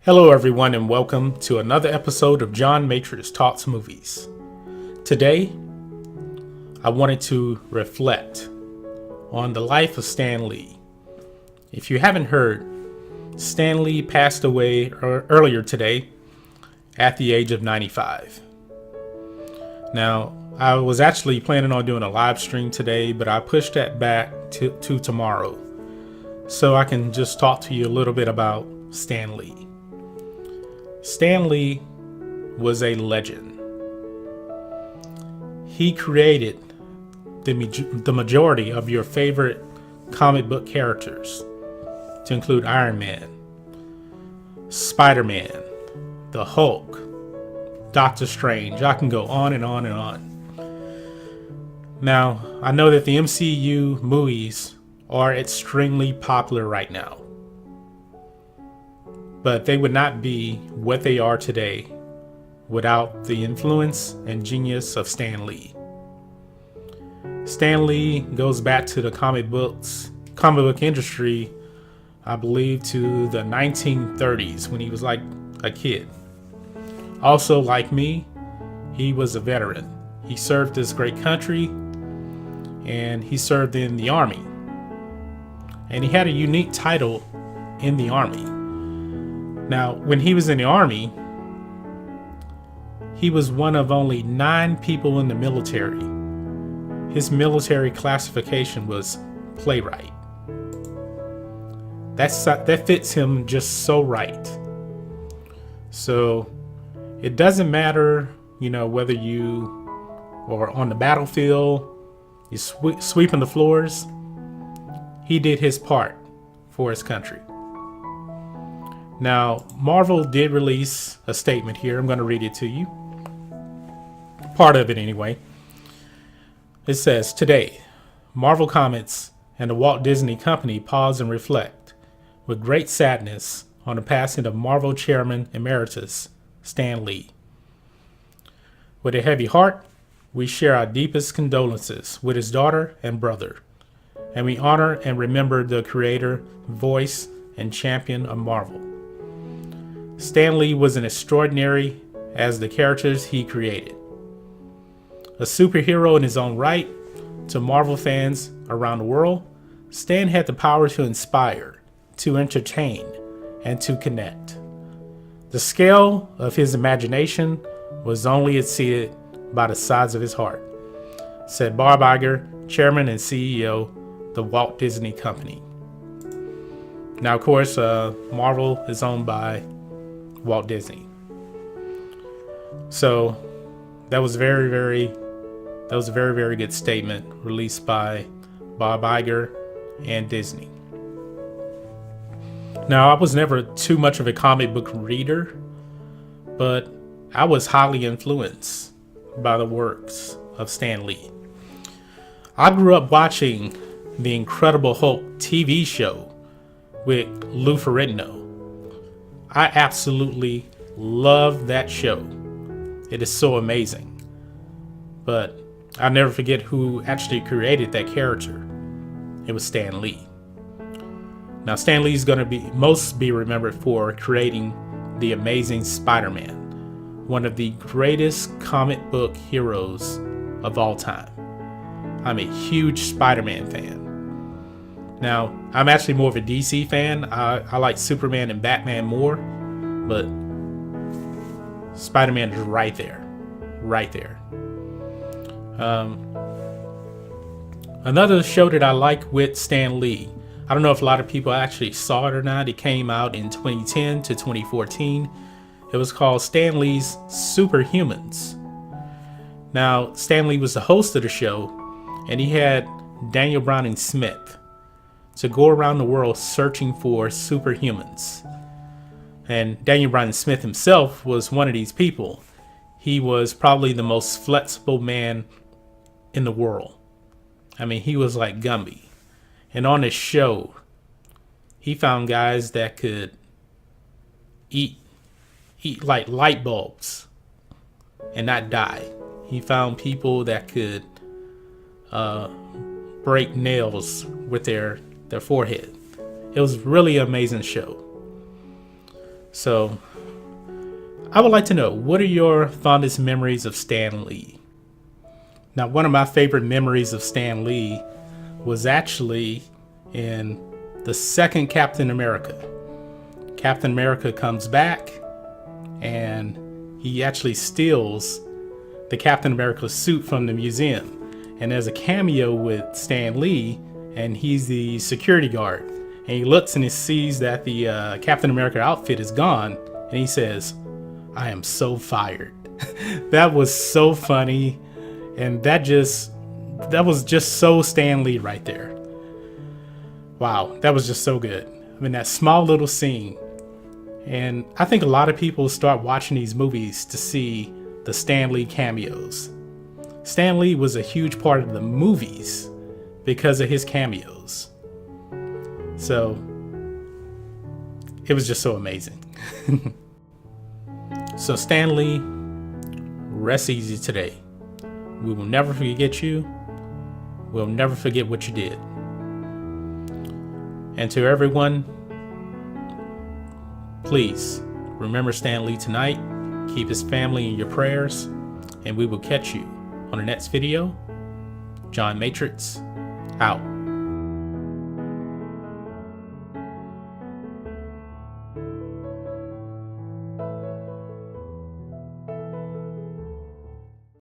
Hello everyone and welcome to another episode of John Matrixx Talks Movies. Today, I wanted to reflect on the life of Stan Lee. If you haven't heard, Stan Lee passed away earlier today at the age of 95. Now, I was actually planning on doing a live stream today, but I pushed that back to tomorrow so I can just talk to you a little bit about Stan Lee. Stan Lee was a legend. He created the majority of your favorite comic book characters, to include Iron Man, Spider-Man, the Hulk, Doctor Strange. I can go on and on and on. Now, I know that the MCU movies are extremely popular right now, but they would not be what they are today without the influence and genius of Stan Lee. Stan Lee goes back to the comic book industry, I believe, to the 1930s when he was like a kid. Also, like me, he was a veteran. He served this great country and he served in the Army. And he had a unique title in the Army. Now, when he was in the Army, he was one of only 9 people in the military. His military classification was playwright. That fits him just so right. So it doesn't matter, whether you are on the battlefield, you're sweeping the floors. He did his part for his country. Now, Marvel did release a statement here. I'm going to read it to you. Part of it anyway. It says, "Today, Marvel Comics and the Walt Disney Company pause and reflect with great sadness on the passing of Marvel Chairman Emeritus Stan Lee. With a heavy heart, we share our deepest condolences with his daughter and brother, and we honor and remember the creator, voice, and champion of Marvel. Stan Lee was an extraordinary as the characters he created. A superhero in his own right, to Marvel fans around the world, Stan had the power to inspire, to entertain, and to connect. The scale of his imagination was only exceeded by the size of his heart," said Bob Iger, Chairman and CEO of the Walt Disney Company. Now, of course, Marvel is owned by Walt Disney. So that was a very, very good statement released by Bob Iger and Disney. Now, I was never too much of a comic book reader, but I was highly influenced by the works of Stan Lee. I grew up watching the Incredible Hulk TV show with Lou Ferrigno. I absolutely love that show. It is so amazing. But I'll never forget who actually created that character. It was Stan Lee. Now, Stan Lee's going to be remembered for creating the Amazing Spider-Man, one of the greatest comic book heroes of all time. I'm a huge Spider-Man fan. Now, I'm actually more of a DC fan. I like Superman and Batman more, but Spider-Man is right there. Another show that I like with Stan Lee, I don't know if a lot of people actually saw it or not. It came out in 2010 to 2014. It was called Stan Lee's Superhumans. Now, Stan Lee was the host of the show, and he had Daniel Browning Smith to go around the world searching for superhumans. And Daniel Bryan Smith himself was one of these people. He was probably the most flexible man in the world. I mean, he was like Gumby. And on this show, he found guys that could eat like light bulbs and not die. He found people that could break nails with their forehead. It was really an amazing show. So I would like to know, what are your fondest memories of Stan Lee? Now, one of my favorite memories of Stan Lee was actually in the second Captain America. Captain America comes back and he actually steals the Captain America suit from the museum. And there's a cameo with Stan Lee, and he's the security guard. And he looks and he sees that the Captain America outfit is gone, and he says, "I am so fired." That was so funny. And that was just so Stan Lee right there. Wow, that was just so good. I mean, that small little scene. And I think a lot of people start watching these movies to see the Stan Lee cameos. Stan Lee was a huge part of the movies because of his cameos. So it was just so amazing. So Stan Lee, rest easy today. We will never forget you. We'll never forget what you did. And to everyone, please remember Stan Lee tonight. Keep his family in your prayers. And we will catch you on the next video. John Matrixx, out.